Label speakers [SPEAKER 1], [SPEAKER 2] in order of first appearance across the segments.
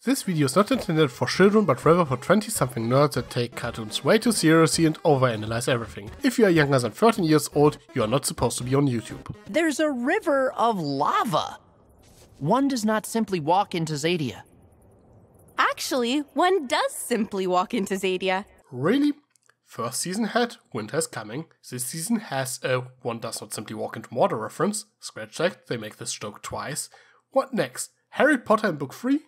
[SPEAKER 1] This video is not intended for children, but rather for 20-something nerds that take cartoons way too seriously and overanalyze everything. If you are younger than 13 years old, you are not supposed to be on YouTube.
[SPEAKER 2] There's a river of lava. One does not simply walk into Zadia.
[SPEAKER 3] Actually, one does simply walk into Zadia.
[SPEAKER 1] Really? First season had Winter is Coming. This season has a one does not simply walk into water reference. Scratch that, they make this joke twice. What next? Harry Potter in book 3?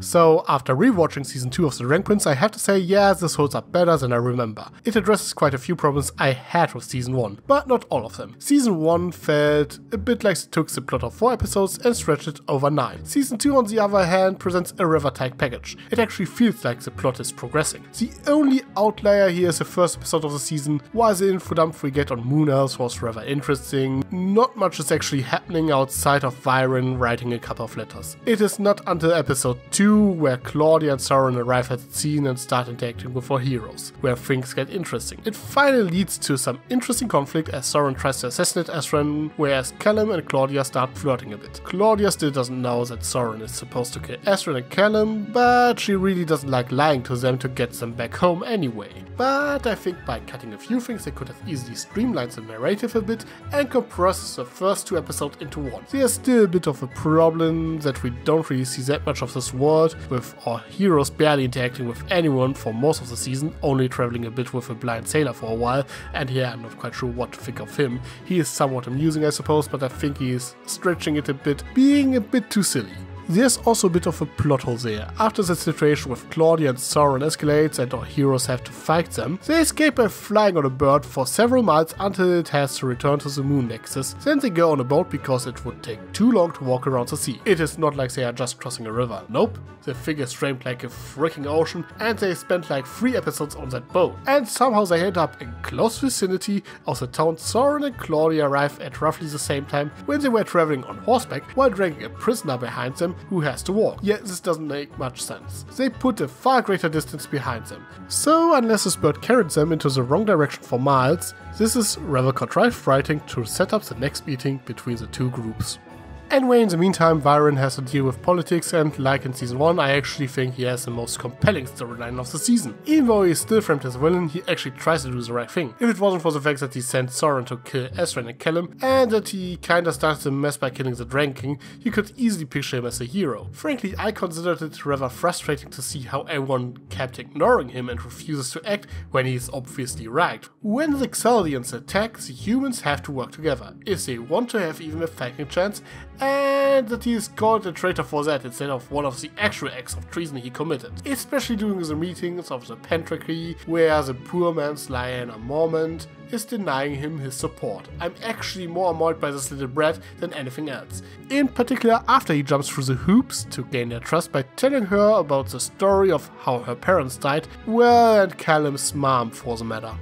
[SPEAKER 1] So, after rewatching season 2 of The Rank Prince, I have to say, yeah, this holds up better than I remember. It addresses quite a few problems I had with season 1, but not all of them. Season 1 felt a bit like it took the plot of 4 episodes and stretched it over 9. Season 2, on the other hand, presents a rather tight package. It actually feels like the plot is progressing. The only outlier here is the first episode of the season. While the info dump we get on Moon Elves was rather interesting, not much is actually happening outside of Viren writing a couple of letters. It is not until episode 2 where Claudia and Soren arrive at the scene and start interacting with our heroes, where things get interesting. It finally leads to some interesting conflict as Soren tries to assassinate Ezran, whereas Callum and Claudia start flirting a bit. Claudia still doesn't know that Soren is supposed to kill Ezran and Callum, but she really doesn't like lying to them to get them back home anyway. But I think by cutting a few things they could have easily streamlined the narrative a bit and compressed the first 2 episodes into one. There's still a bit of a problem that we don't really see that much of this world, with our heroes barely interacting with anyone for most of the season, only traveling a bit with a blind sailor for a while, and here I'm not quite sure what to think of him. He is somewhat amusing I suppose, but I think he is stretching it a bit, being a bit too silly. There's also a bit of a plot hole there. After the situation with Claudia and Soren escalates and our heroes have to fight them, they escape by flying on a bird for several miles until it has to return to the moon nexus. Then they go on a boat because it would take too long to walk around the sea. It is not like they are just crossing a river. Nope, the thing is framed like a freaking ocean and they spent like 3 episodes on that boat. And somehow they end up in close vicinity of the town Soren and Claudia arrive at roughly the same time when they were traveling on horseback while dragging a prisoner behind them who has to walk. Yet this doesn't make much sense. They put a far greater distance behind them. So unless this bird carried them into the wrong direction for miles, this is rather contrived writing to set up the next meeting between the 2 groups. Anyway, in the meantime, Viren has to deal with politics, and like in season 1, I actually think he has the most compelling storyline of the season. Even though he is still framed as a villain, he actually tries to do the right thing. If it wasn't for the fact that he sent Soren to kill Ezran and Callum, and that he kinda started the mess by killing the Dragon King, you could easily picture him as a hero. Frankly, I considered it rather frustrating to see how everyone kept ignoring him and refuses to act when he is obviously right. When the Xaldians attack, the humans have to work together, if they want to have even a fighting chance, and that he is called a traitor for that instead of one of the actual acts of treason he committed. Especially during the meetings of the Pentrarchy, where the poor man's Lyanna Mormont is denying him his support. I'm actually more annoyed by this little brat than anything else. In particular after he jumps through the hoops to gain their trust by telling her about the story of how her parents died, well, and Callum's mom for the matter.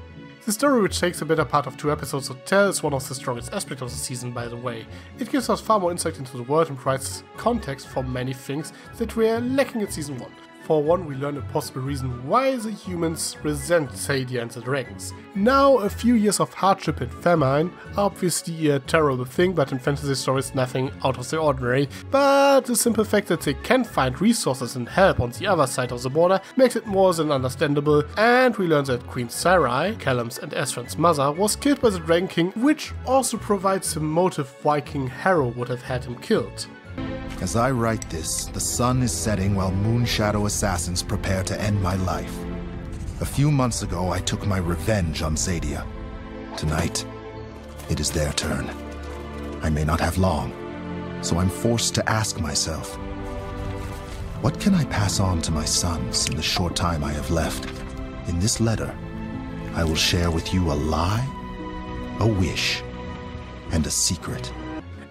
[SPEAKER 1] The story, which takes a better part of 2 episodes to tell, is one of the strongest aspects of the season, by the way. It gives us far more insight into the world and provides context for many things that were lacking in season 1. For one, we learn a possible reason why the humans resent Zadia and the dragons. Now, a few years of hardship and famine are obviously a terrible thing, but in fantasy stories nothing out of the ordinary. But the simple fact that they can find resources and help on the other side of the border makes it more than understandable, and we learn that Queen Sarai, Callum's and Ezran's mother, was killed by the Dragon King, which also provides the motive why King Harrow would have had him killed.
[SPEAKER 4] As I write this, the sun is setting while Moonshadow assassins prepare to end my life. A few months ago, I took my revenge on Zadia. Tonight, it is their turn. I may not have long, so I'm forced to ask myself, what can I pass on to my sons in the short time I have left? In this letter, I will share with you a lie, a wish, and a secret.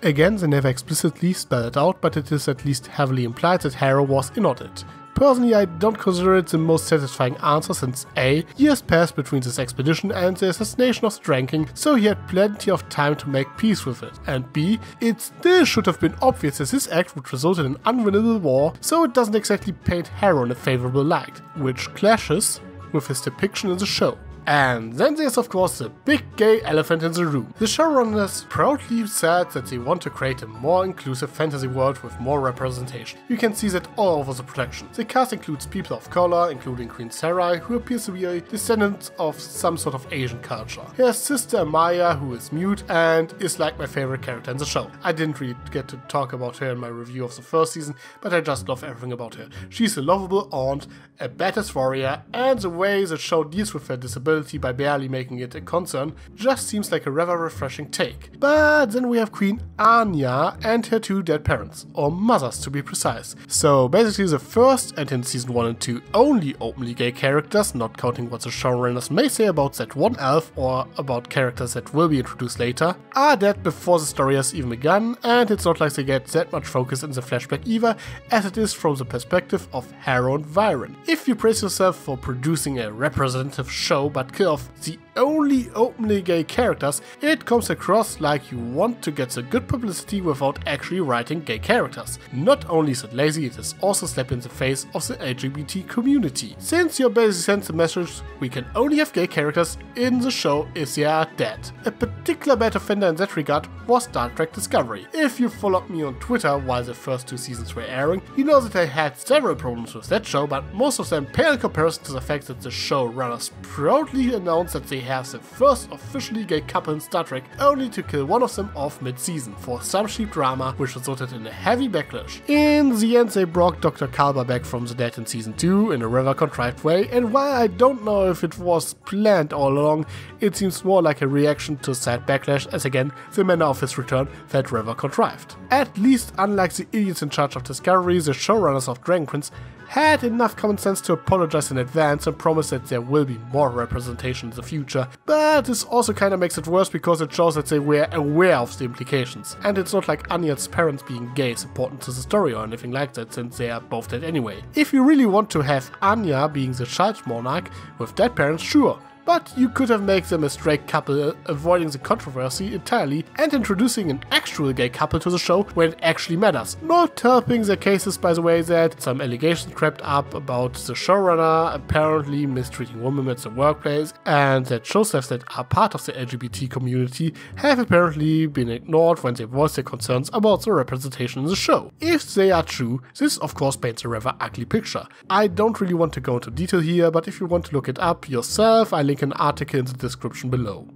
[SPEAKER 1] Again, they never explicitly spell it out, but it is at least heavily implied that Harrow was in on it. Personally, I don't consider it the most satisfying answer since A, years passed between this expedition and the assassination of the Dragon King, so he had plenty of time to make peace with it, and B, it still should have been obvious that this act would result in an unwinnable war, so it doesn't exactly paint Harrow in a favorable light, which clashes with his depiction in the show. And then there's of course the big gay elephant in the room. The showrunners proudly said that they want to create a more inclusive fantasy world with more representation. You can see that all over the production. The cast includes people of color, including Queen Sarai, who appears to be a descendant of some sort of Asian culture. Here's sister Maya, who is mute and is like my favorite character in the show. I didn't really get to talk about her in my review of the first season, but I just love everything about her. She's a lovable aunt, a badass warrior, and the way the show deals with her disability by barely making it a concern just seems like a rather refreshing take. But then we have Queen Anya and her two dead parents, or mothers to be precise. So basically the first, and in season 1 and 2 only openly gay characters, not counting what the showrunners may say about that one elf or about characters that will be introduced later, are dead before the story has even begun, and it's not like they get that much focus in the flashback either, as it is from the perspective of Harrow and Viren. If you praise yourself for producing a representative show but kill off the only openly gay characters, it comes across like you want to get the good publicity without actually writing gay characters. Not only is it lazy, it is also a slap in the face of the LGBT community. Since you basically sends the message we can only have gay characters in the show if they are dead. A particular bad offender in that regard was Star Trek Discovery. If you followed me on Twitter while the first 2 seasons were airing, you know that I had several problems with that show, but most of them pale in comparison to the fact that the showrunners proudly announced that they have the first officially gay couple in Star Trek, only to kill one of them off mid-season for some cheap drama, which resulted in a heavy backlash. In the end, they brought Dr. Kalber back from the dead in season 2 in a rather contrived way, and while I don't know if it was planned all along, it seems more like a reaction to sad backlash, as again, the manner of his return felt rather contrived. At least, unlike the idiots in charge of Discovery, the showrunners of Dragon Prince had enough common sense to apologize in advance and promise that there will be more representation in the future, but this also kinda makes it worse because it shows that they were aware of the implications, and it's not like Anya's parents being gay is important to the story or anything like that, since they are both dead anyway. If you really want to have Anya being the child monarch with dead parents, sure, but you could have made them a straight couple, avoiding the controversy entirely and introducing an actual gay couple to the show when it actually matters. Not helping the cases, by the way, that some allegations crept up about the showrunner apparently mistreating women at the workplace, and that show staffs that are part of the LGBT community have apparently been ignored when they voice their concerns about the representation in the show. If they are true, this of course paints a rather ugly picture. I don't really want to go into detail here, but if you want to look it up yourself, I link an article in the description below.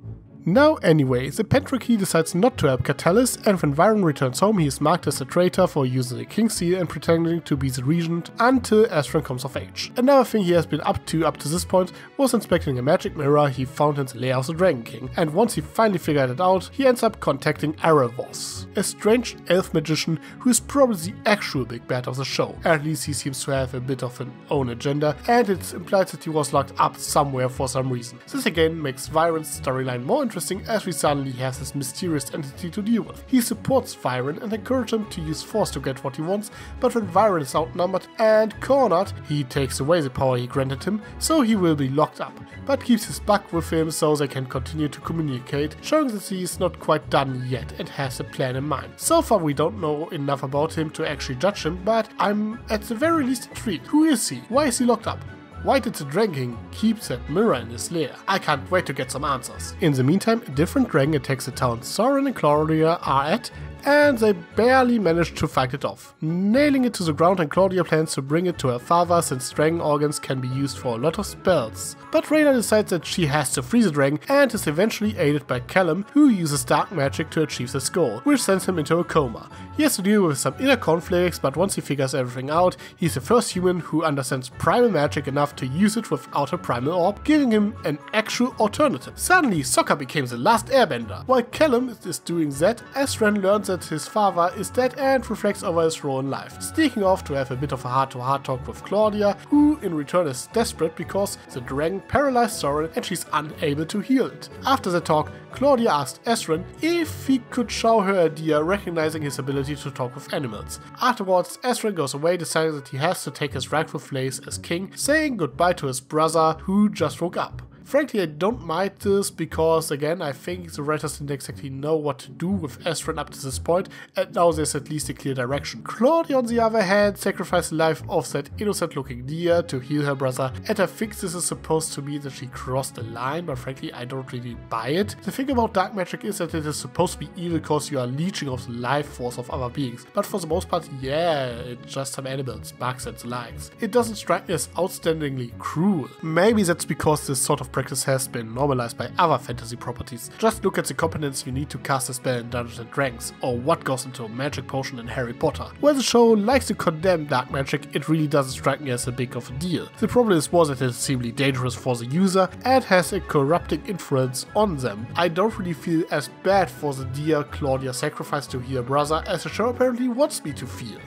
[SPEAKER 1] Now anyway, the Pendraki decides not to help Catalyst, and when Viren returns home he is marked as a traitor for using the King Seal and pretending to be the regent until Astron comes of age. Another thing he has been up to this point was inspecting a magic mirror he found in the lair of the Dragon King, and once he finally figured it out, he ends up contacting Arelvos, a strange elf magician who is probably the actual big bad of the show. At least he seems to have a bit of an own agenda, and it's implied that he was locked up somewhere for some reason. This again makes Viren's storyline more interesting as we suddenly have this mysterious entity to deal with. He supports Viren and encourages him to use force to get what he wants, but when Viren is outnumbered and cornered, he takes away the power he granted him, so he will be locked up, but keeps his bug with him so they can continue to communicate, showing that he is not quite done yet and has a plan in mind. So far we don't know enough about him to actually judge him, but I'm at the very least intrigued. Who is he? Why is he locked up? Why did the Dragon King keep that mirror in his lair? I can't wait to get some answers. In the meantime, a different dragon attacks the town Soren and Claudia are at, and they barely manage to fight it off, nailing it to the ground, and Claudia plans to bring it to her father since dragon organs can be used for a lot of spells. But Rayna decides that she has to free the dragon and is eventually aided by Callum, who uses dark magic to achieve this goal, which sends him into a coma. He has to deal with some inner conflicts, but once he figures everything out, he's the first human who understands primal magic enough to use it without a primal orb, giving him an actual alternative. Suddenly, Sokka becomes the last airbender. While Callum is doing that, Astron learns that that his father is dead and reflects over his role in life, sneaking off to have a bit of a heart-to-heart talk with Claudia, who in return is desperate because the dragon paralyzed Soren and she's unable to heal it. After the talk, Claudia asked Ezran if he could show her a deer, recognizing his ability to talk with animals. Afterwards, Ezran goes away, deciding that he has to take his rightful place as king, saying goodbye to his brother who just woke up. Frankly, I don't mind this because, again, I think the writers didn't exactly know what to do with Ezran up to this point, and now there's at least a clear direction. Claudia, on the other hand, sacrificed the life of that innocent-looking deer to heal her brother, and I think this is supposed to mean that she crossed the line, but frankly, I don't really buy it. The thing about dark magic is that it is supposed to be evil because you are leeching off the life force of other beings, but for the most part, yeah, it's just some animals, bugs and the likes. It doesn't strike me as outstandingly cruel. Maybe that's because this sort of practice has been normalized by other fantasy properties. Just look at the competence you need to cast a spell in Dungeons & Dragons, or what goes into a magic potion in Harry Potter. Where the show likes to condemn dark magic, it really doesn't strike me as a big of a deal. The problem is more that it is seemingly dangerous for the user and has a corrupting influence on them. I don't really feel as bad for the deer Claudia sacrificed to heal her brother as the show apparently wants me to feel.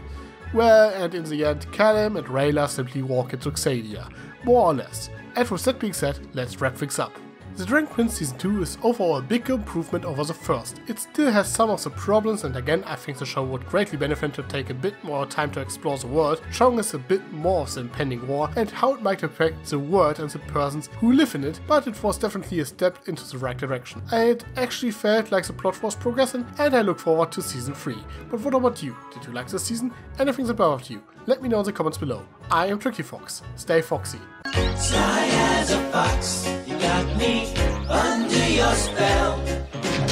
[SPEAKER 1] Well, and in the end, Callum and Rayla simply walk into Xadia, more or less. And with that being said, let's wrap things up. The Dragon Prince Season 2 is overall a big improvement over the first. It still has some of the problems, and again I think the show would greatly benefit to take a bit more time to explore the world, showing us a bit more of the impending war and how it might affect the world and the persons who live in it, but it was definitely a step into the right direction. It actually felt like the plot was progressing, and I look forward to Season 3. But what about you? Did you like this season? Anything that bothered you? Let me know in the comments below. I am Tricky Fox. Stay foxy.
[SPEAKER 5] Sly as a fox, you got me under your spell.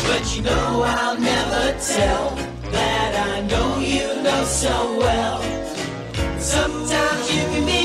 [SPEAKER 5] But you know I'll never tell that I know you know so well. Sometimes you can be